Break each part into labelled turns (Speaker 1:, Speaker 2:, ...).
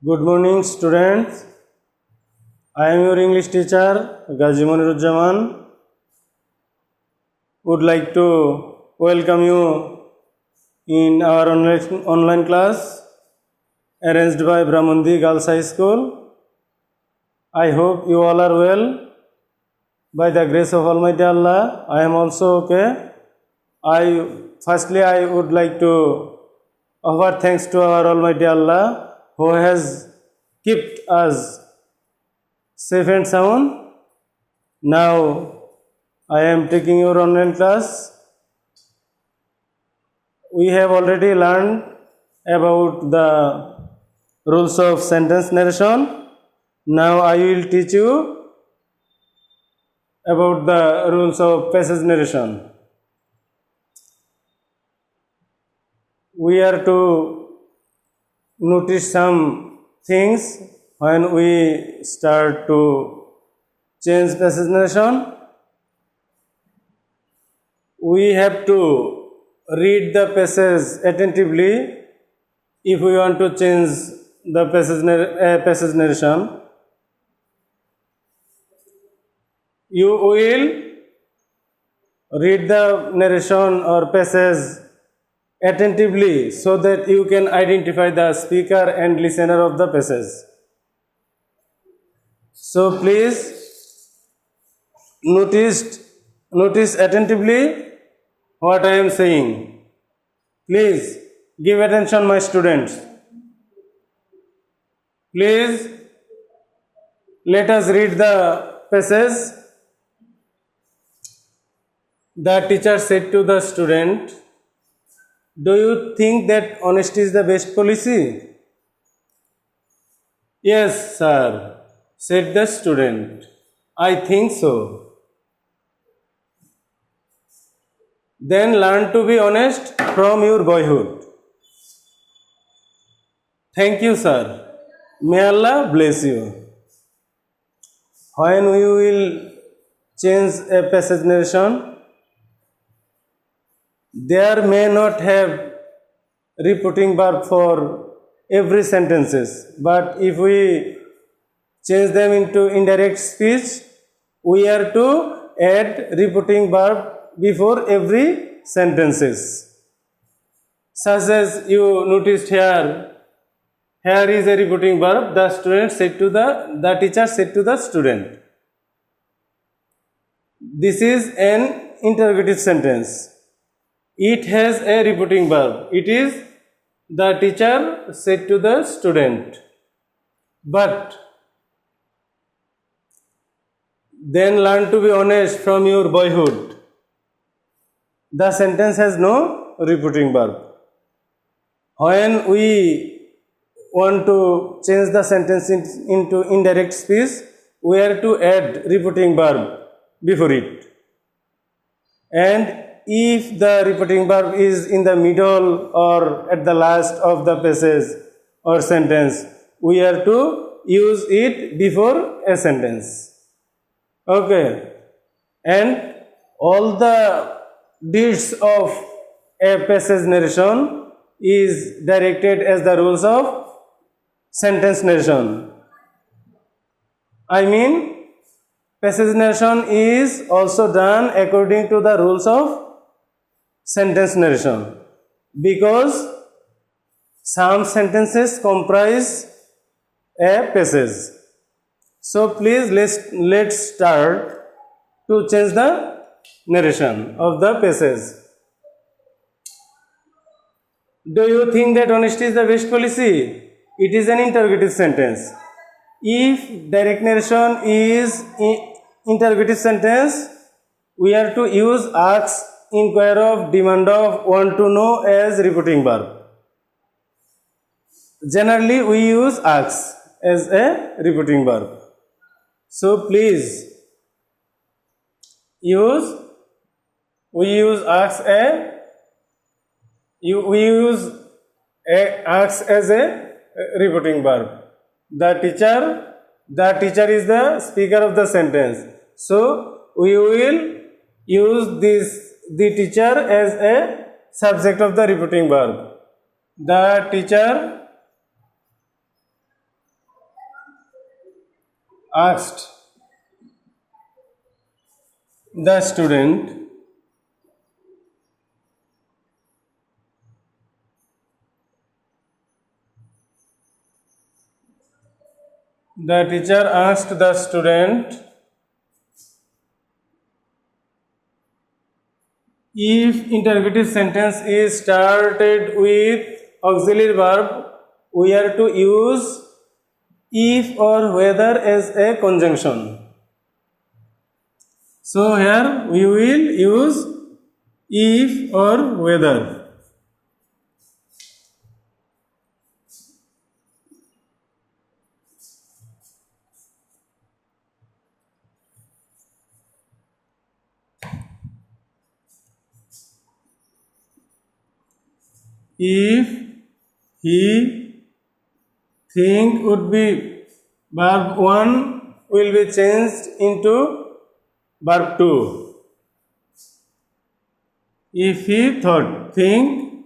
Speaker 1: Good morning, students. I am your English teacher, Gazi Moniruzzaman. Would like to welcome you in our online class arranged by Brahmandi Girls High School. I hope you all are well. By the grace of Almighty Allah, I am also okay. Firstly, I would like to offer thanks to our Almighty Allah who has kept us safe and sound. Now I am taking your online class. We have already learned about the rules of sentence narration. Now I will teach you about the rules of passage narration. We are to notice some things when we start to change passage narration. We have to read the passage attentively if we want to change the passage narration. You will read the narration or passage attentively so that you can identify the speaker and listener of the passage. So please notice attentively what I am saying. Please give attention, my students. Please let us read the passage. The teacher said to the student, "Do you think that honesty is the best policy?" "Yes, sir," said the student. "I think so." "Then learn to be honest from your boyhood." "Thank you, sir. May Allah bless you." When we will change a passage narration, there may not have repeating verb for every sentences, but if we change them into indirect speech, we are to add repeating verb before every sentences. Such as you noticed here is a repeating verb. The teacher said to the student. This is an interrogative sentence. It has a repeating verb. It is the teacher said to the student. But then learn to be honest from your boyhood. The sentence has no repeating verb. When we want to change the sentence into indirect speech, we are to add repeating verb before it. And if the repeating verb is in the middle or at the last of the passage or sentence, we are to use it before a sentence. Okay. And all the deeds of a passage narration is directed as the rules of sentence narration. I mean, passage narration is also done according to the rules of sentence narration, because some sentences comprise a passage. So please let's start to change the narration of the passage. Do you think that honesty is the best policy? It is an interrogative sentence. If direct narration is interrogative sentence, we are to use ask, inquire of, demand of, want to know as repeating verb. Generally we use ask as a repeating verb. So please we use ask as a repeating verb. The teacher is the speaker of the sentence. So we will use the teacher as a subject of the repeating verb. The teacher asked the student, the teacher asked the student if interrogative sentence is started with auxiliary verb, we are to use if or whether as a conjunction. So here we will use if or whether. If, he, think would be verb 1 will be changed into verb 2. If he thought, think,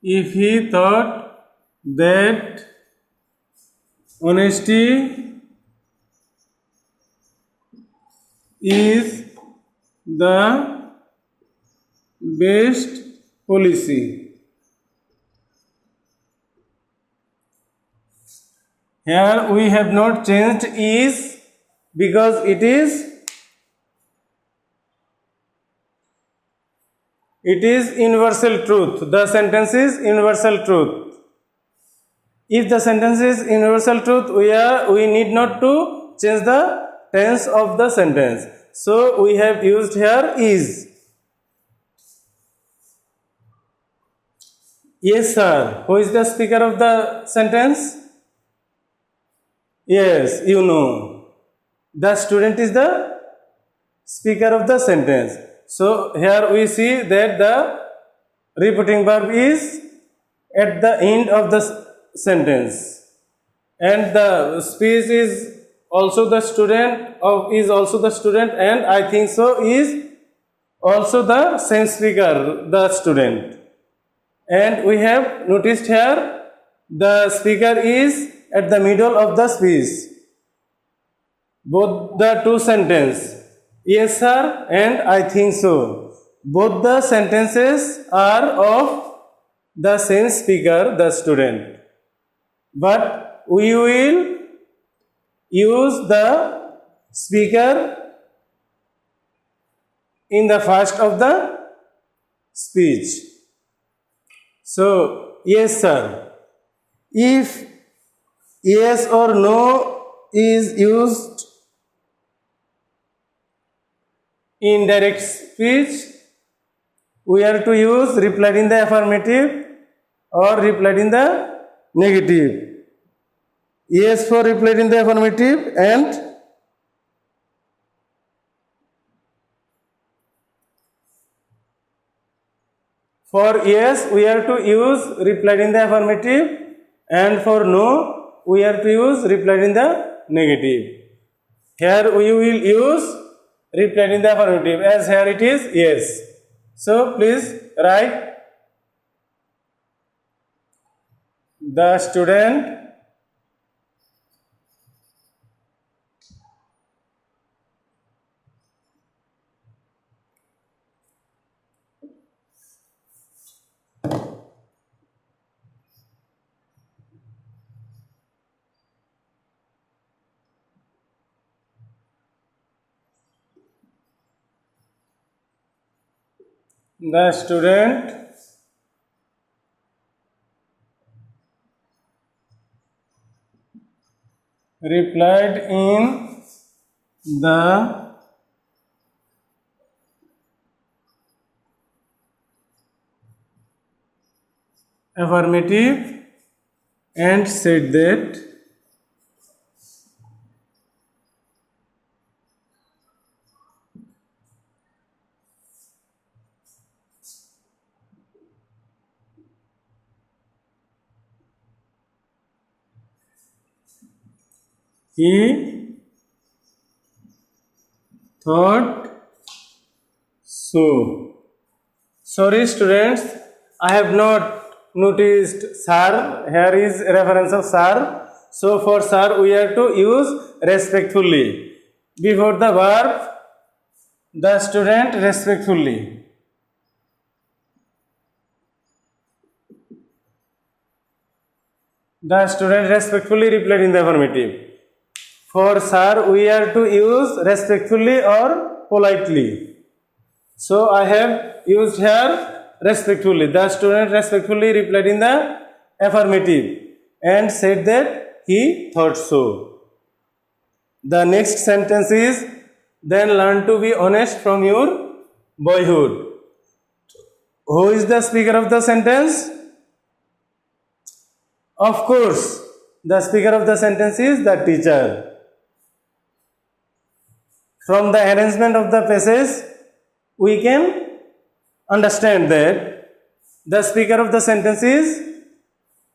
Speaker 1: if he thought that honesty is the best policy. Here we have not changed is because it is universal truth. The sentence is universal truth. If the sentence is universal truth, we need not to change the tense of the sentence. So we have used here is. Yes, sir. Who is the speaker of the sentence? Yes, you know. The student is the speaker of the sentence. So here we see that the repeating verb is at the end of the sentence, and the speech is also the student and I think so is also the same speaker, the student. And we have noticed here the speaker is at the middle of the speech. Both the two sentences, yes sir and I think so, both the sentences are of the same speaker, the student. But we will use the speaker in the first of the speech. So, yes sir. If yes or no is used in direct speech, we are to use replied in the affirmative or replied in the negative. Yes for replied in the affirmative, and for yes we are to use replied in the affirmative, and for no we are to use replied in the negative. Here we will use replied in the affirmative, as here it is yes. So please write, the student replied in the affirmative and said that he thought so. Sorry students, I have not noticed sir. Here is reference of sir. So for sir we are to use respectfully. Before the verb, the student respectfully. The student respectfully replied in the affirmative. For sir we are to use respectfully or politely. So I have used here respectfully. The student respectfully replied in the affirmative and said that he thought so. The next sentence is, then learn to be honest from your boyhood. Who is the speaker of the sentence? Of course, the speaker of the sentence is the teacher. From the arrangement of the passage, we can understand that the speaker of the sentence is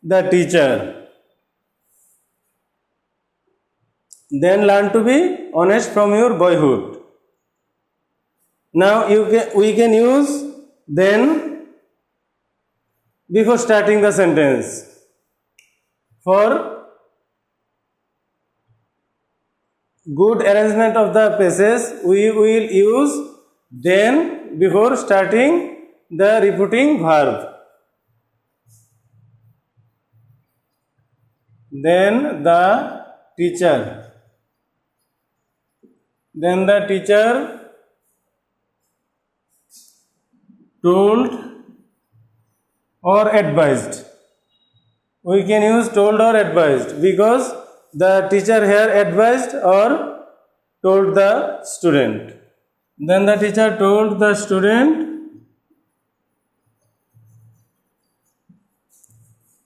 Speaker 1: the teacher. Then learn to be honest from your boyhood. Now we can use then before starting the sentence. For good arrangement of the passage, we will use then before starting the repeating verb. Then the teacher told or advised. We can use told or advised because the teacher here advised or told the student. Then the teacher told the student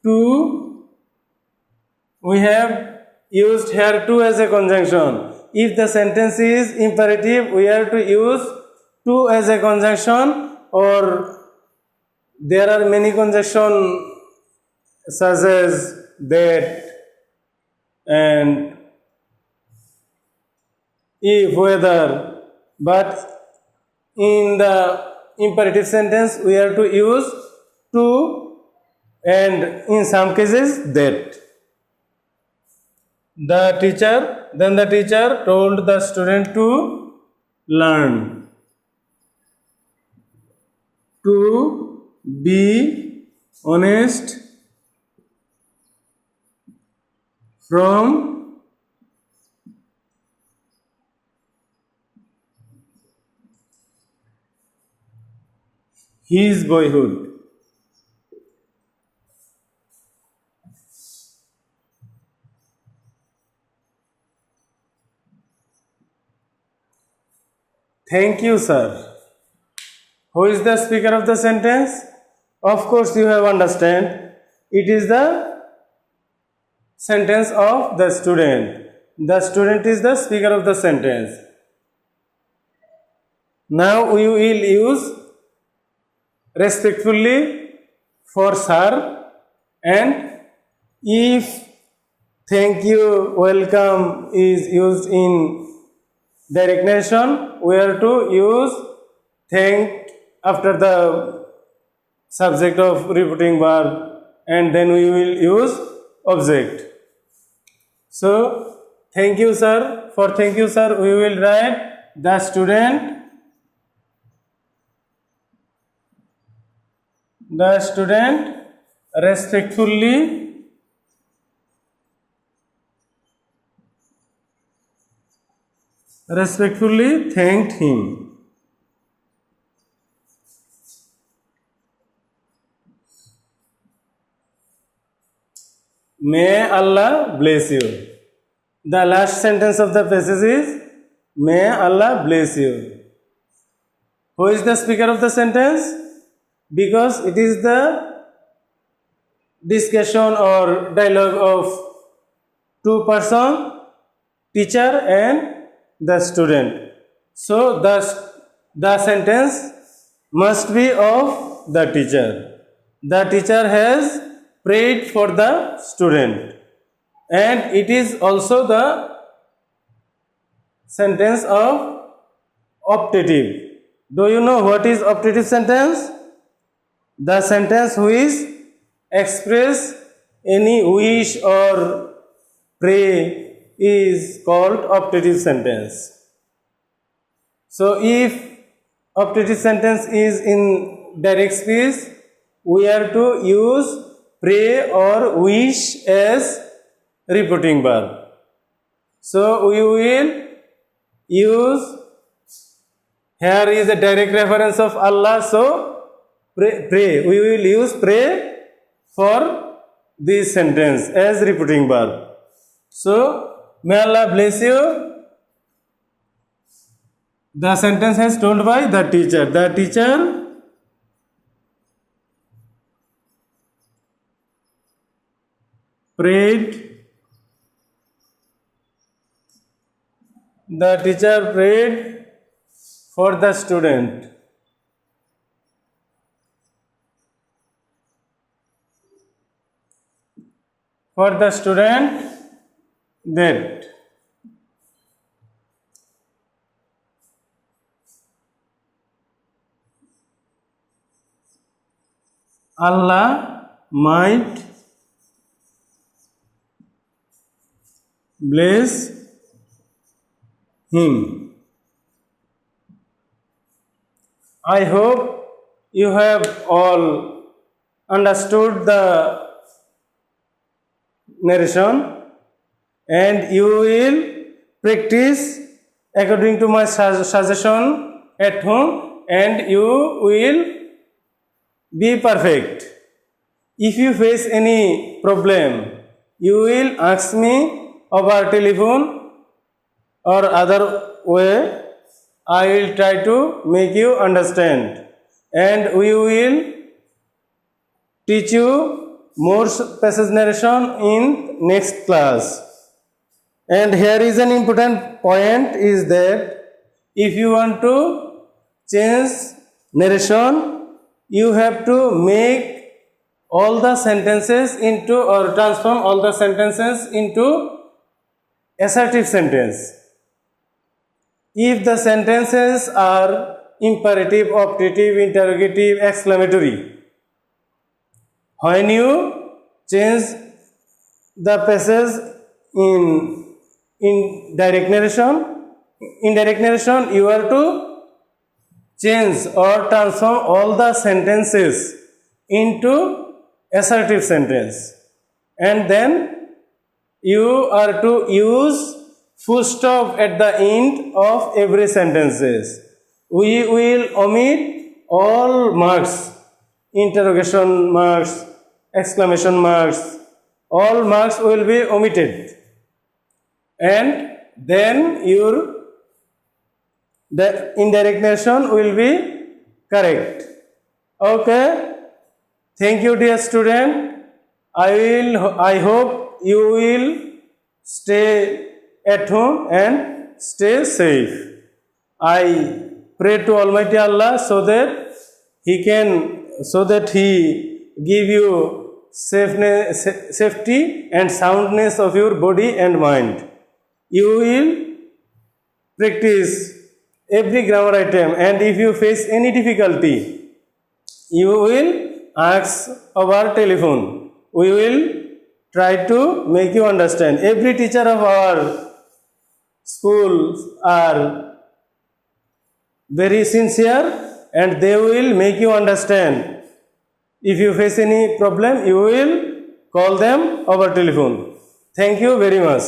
Speaker 1: to, we have used here to as a conjunction. If the sentence is imperative, we have to use to as a conjunction, or there are many conjunctions such as that and if, whether, but in the imperative sentence we have to use to and in some cases that. The teacher told the student to learn to be honest from his boyhood. Thank you, sir. Who is the speaker of the sentence? Of course, you have understand. It is the sentence of the student. The student is the speaker of the sentence. Now we will use respectfully for sir, and if thank you, welcome is used in direct nation, we are to use thank after the subject of repeating verb, and then we will use object. So thank you sir, for thank you sir we will write the student respectfully thanked him. May Allah bless you. The last sentence of the passage is may Allah bless you. Who is the speaker of the sentence? Because it is the discussion or dialogue of two persons, teacher and the student. So the sentence must be of the teacher. The teacher has prayed for the student, and it is also the sentence of optative. Do you know what is optative sentence? The sentence which express any wish or pray is called optative sentence. So if optative sentence is in direct speech, we are to use pray or wish as repeating verb. So we will use, here is a direct reference of Allah, so pray. We will use pray for this sentence as repeating verb. So may Allah bless you. The sentence has told by the teacher. The teacher prayed. The teacher prayed for the student. For the student that Allah might bless him. I hope you have all understood the narration and you will practice according to my suggestion at home and you will be perfect. If you face any problem, you will ask me over telephone or other way. I will try to make you understand and we will teach you more passage narration in next class. And here is an important point is that if you want to change narration, you have to make all the sentences into or transform all the sentences into assertive sentence. If the sentences are imperative, optative, interrogative, exclamatory, when you change the passage in direct narration, you are to change or transform all the sentences into assertive sentence, and then you are to use full stop at the end of every sentences. We will omit all marks, interrogation marks, exclamation marks, all marks will be omitted, and then the indirect narration will be correct. Okay, thank you dear student. I hope you will stay at home and stay safe. I pray to Almighty Allah so that He give you safety and soundness of your body and mind. You will practice every grammar item, and if you face any difficulty, you will ask over telephone. We will try to make you understand. Every teacher of our schools are very sincere and they will make you understand. If you face any problem, you will call them over telephone. Thank you very much.